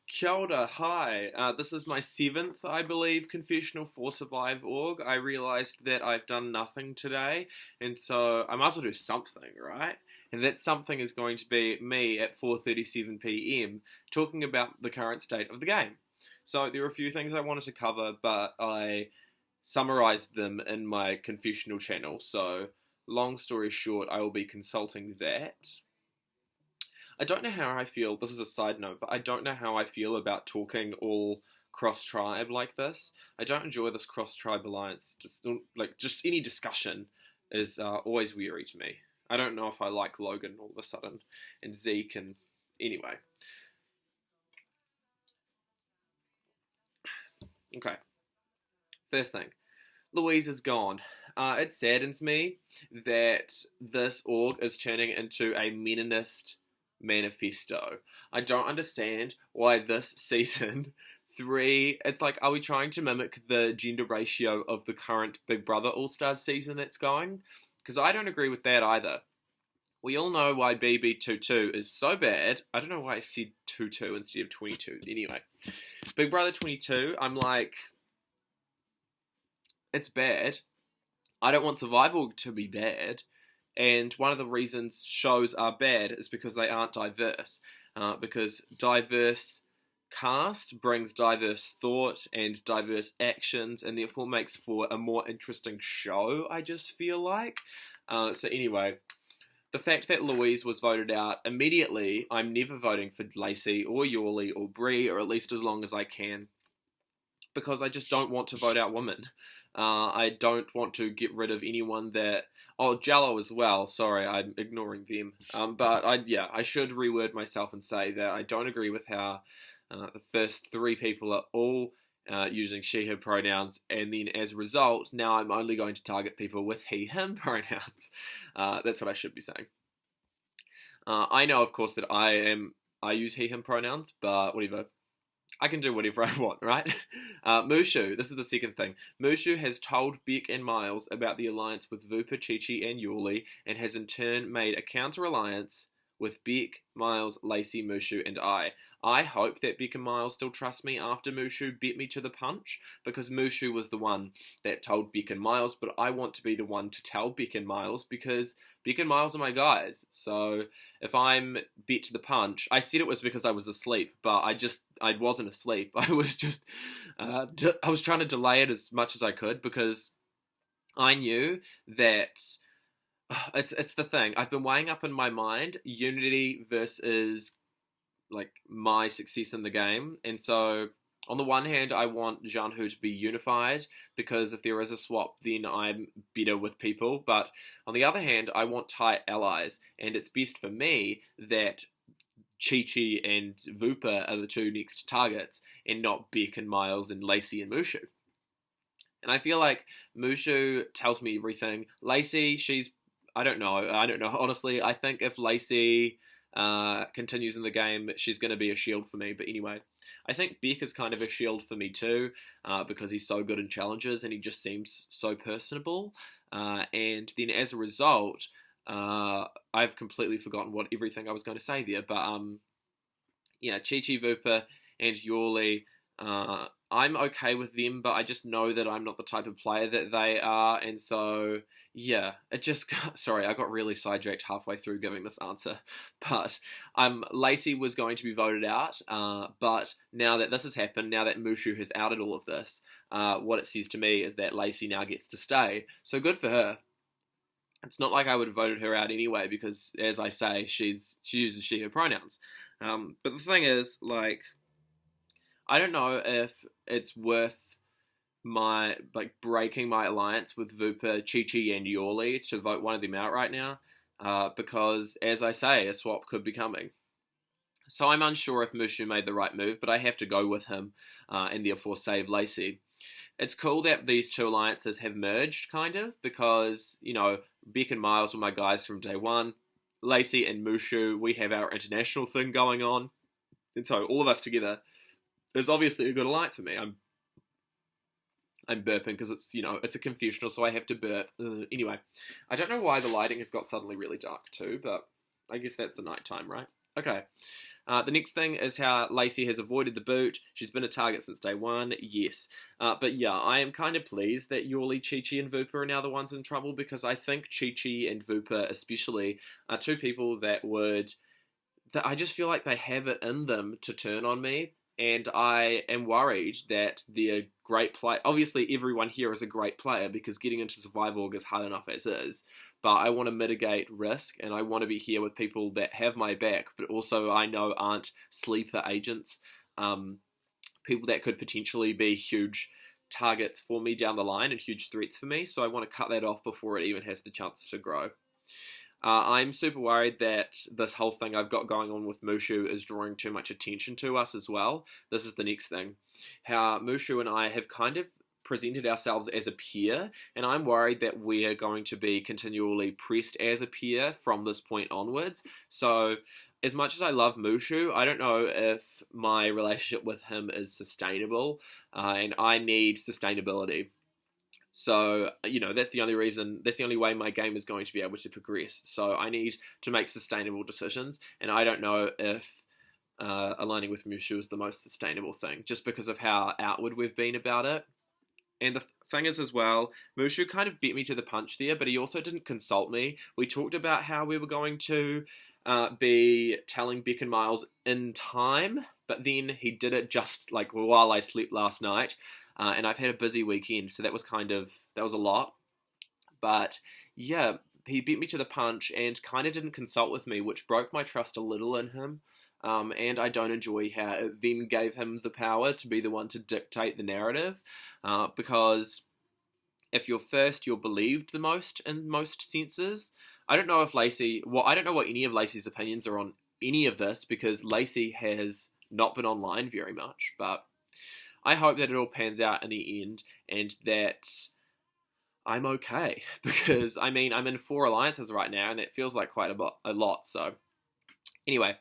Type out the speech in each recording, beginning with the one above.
Kia ora, hi. This is my seventh, I believe, confessional for SurvivORG. I realised that I've done nothing today, and so I might as well do something, right? And that something is going to be me at 4:37 p.m. talking about the current state of the game. So there are a few things I wanted to cover, but I summarised them in my confessional channel. So long story short, I will be consulting that. I don't know how I feel. This is a side note, but I don't know how I feel about talking all cross tribe like this. I don't enjoy this cross tribe alliance. Just any discussion is always weary to me. I don't know if I like Logan all of a sudden and Zeke and anyway. Okay, first thing, Louise is gone. It saddens me that this org is turning into a Meninist manifesto. I don't understand why this season three. It's like, are we trying to mimic the gender ratio of the current Big Brother All Stars season that's going? Because I don't agree with that either. We all know why BB22 is so bad. I don't know why I said 22 instead of 22. Anyway, Big Brother 22, I'm like, it's bad. I don't want Survival to be bad. And one of the reasons shows are bad is because they aren't diverse. Because diverse cast brings diverse thought and diverse actions, and therefore makes for a more interesting show, I just feel like. So anyway, the fact that Louise was voted out immediately, I'm never voting for Lacey or Yawley or Bree, or at least as long as I can, because I just don't want to vote out women. I don't want to get rid of anyone that... Oh, Jello as well. Sorry, I'm ignoring them. But I should reword myself and say that I don't agree with how the first three people are all using she, her pronouns, and then as a result, now I'm only going to target people with he, him pronouns. That's what I should be saying. I know, of course, that I use he, him pronouns, but whatever. I can do whatever I want, right? Mushu, this is the second thing. Mushu has told Beck and Miles about the alliance with Vupa, Chi-Chi, and Yawley, and has in turn made a counter-alliance with Beck, Miles, Lacey, Mushu, and I. I hope that Beck and Miles still trust me after Mushu beat me to the punch, because Mushu was the one that told Beck and Miles, but I want to be the one to tell Beck and Miles, because Beck and Miles are my guys. So if I'm beat to the punch, I said it was because I was asleep, but I wasn't asleep. I was just, I was trying to delay it as much as I could, because I knew that it's the thing. I've been weighing up in my mind unity versus like my success in the game, and so on the one hand, I want Jianhu to be unified, because if there is a swap, then I'm better with people. But on the other hand, I want tight allies, and it's best for me that Chi-Chi and Vupa are the two next targets, and not Beck and Miles and Lacey and Mushu. And I feel like Mushu tells me everything. Lacey, I don't know. Honestly, I think if Lacey continues in the game, she's going to be a shield for me. But anyway, I think Beck is kind of a shield for me too, because he's so good in challenges and he just seems so personable. And then as a result, I've completely forgotten what everything I was going to say there. But Chi-Chi, Vupa, and Yawley, I'm okay with them, but I just know that I'm not the type of player that they are, and so, yeah, it just... Sorry, I got really sidetracked halfway through giving this answer, but Lacey was going to be voted out, but now that this has happened, now that Mushu has outed all of this, what it says to me is that Lacey now gets to stay, so good for her. It's not like I would have voted her out anyway, because, as I say, she uses she, her pronouns. But the thing is, like, I don't know if it's worth breaking my alliance with Vupa, Chi-Chi, and Yawley to vote one of them out right now, because, as I say, a swap could be coming. So I'm unsure if Mushu made the right move, but I have to go with him, and therefore save Lacey. It's cool that these two alliances have merged, kind of, because, Beck and Miles were my guys from day one. Lacey and Mushu, we have our international thing going on, and so all of us together is obviously a good alliance for me. I'm burping because it's a confessional, so I have to burp. Anyway, I don't know why the lighting has got suddenly really dark too, but I guess that's the nighttime, right? Okay. The next thing is how Lacey has avoided the boot. She's been a target since day one, yes. But yeah, I am kind of pleased that Yuli, Chi-Chi, and Vupa are now the ones in trouble, because I think Chi-Chi and Vupa especially are two people that I just feel like they have it in them to turn on me, and I am worried that they're great play. Obviously, everyone here is a great player because getting into SurvivORG is hard enough as is. But I want to mitigate risk, and I want to be here with people that have my back, but also I know aren't sleeper agents, people that could potentially be huge targets for me down the line and huge threats for me. So I want to cut that off before it even has the chance to grow. I'm super worried that this whole thing I've got going on with Mushu is drawing too much attention to us as well. This is the next thing. How Mushu and I have kind of presented ourselves as a peer, and I'm worried that we're going to be continually pressed as a peer from this point onwards. So, as much as I love Mushu, I don't know if my relationship with him is sustainable, and I need sustainability. So, that's the only way my game is going to be able to progress. So I need to make sustainable decisions, and I don't know if aligning with Mushu is the most sustainable thing, just because of how outward we've been about it. And the thing is as well, Mushu kind of beat me to the punch there, but he also didn't consult me. We talked about how we were going to be telling Beck and Miles in time, but then he did it just like while I slept last night. And I've had a busy weekend, so that was a lot. But yeah, he beat me to the punch and kind of didn't consult with me, which broke my trust a little in him. And I don't enjoy how it then gave him the power to be the one to dictate the narrative, because if you're first, you're believed the most in most senses. I don't know what any of Lacey's opinions are on any of this, because Lacey has not been online very much, but I hope that it all pans out in the end and that I'm okay, because I'm in 4 alliances right now and it feels like quite a lot. So anyway,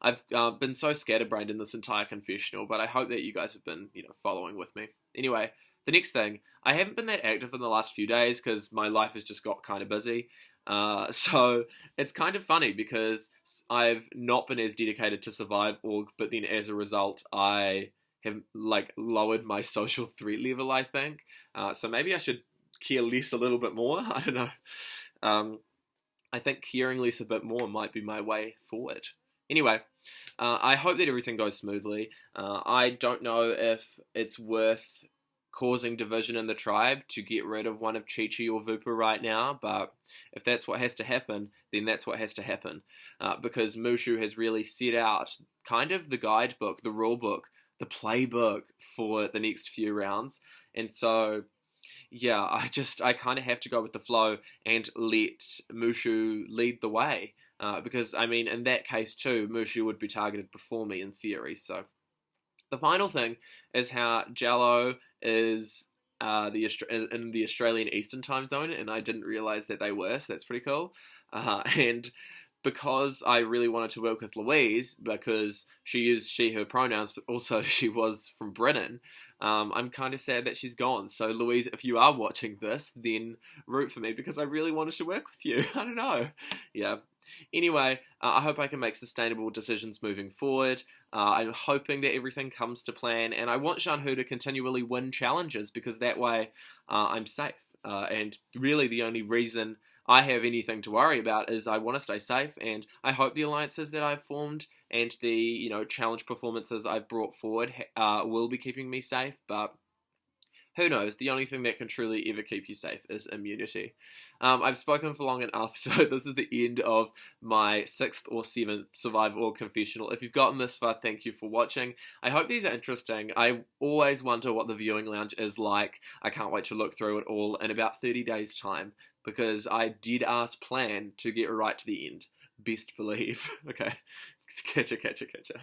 I've been so scatterbrained in this entire confessional, but I hope that you guys have been following with me. Anyway, the next thing, I haven't been that active in the last few days because my life has just got kind of busy. So it's kind of funny because I've not been as dedicated to SurvivORG, but then as a result, I have lowered my social threat level, I think. So maybe I should care less a little bit more. I don't know. I think caring less a bit more might be my way forward. Anyway, I hope that everything goes smoothly. I don't know if it's worth causing division in the tribe to get rid of one of Chi-Chi or Vupa right now, but if that's what has to happen, then that's what has to happen. Because Mushu has really set out kind of the guidebook, the rule book, the playbook for the next few rounds. And so, yeah, I kind of have to go with the flow and let Mushu lead the way. Because, in that case too, Mushu would be targeted before me in theory. So the final thing is how Jello is in the Australian Eastern time zone, and I didn't realise that they were, so that's pretty cool. And because I really wanted to work with Louise, because she used she, her pronouns, but also she was from Britain, I'm kind of sad that she's gone. So Louise, if you are watching this, then root for me, because I really wanted to work with you. I don't know. Yeah. Anyway, I hope I can make sustainable decisions moving forward. I'm hoping that everything comes to plan, and I want Shanhu to continually win challenges, because that way I'm safe. And really the only reason I have anything to worry about is I want to stay safe, and I hope the alliances that I've formed and the challenge performances I've brought forward will be keeping me safe, but who knows? The only thing that can truly ever keep you safe is immunity. I've spoken for long enough, so this is the end of my 6th or 7th SurvivORG confessional. If you've gotten this far, thank you for watching. I hope these are interesting. I always wonder what the viewing lounge is like. I can't wait to look through it all in about 30 days' time, because I did plan to get right to the end. Best believe. Okay. Catcha.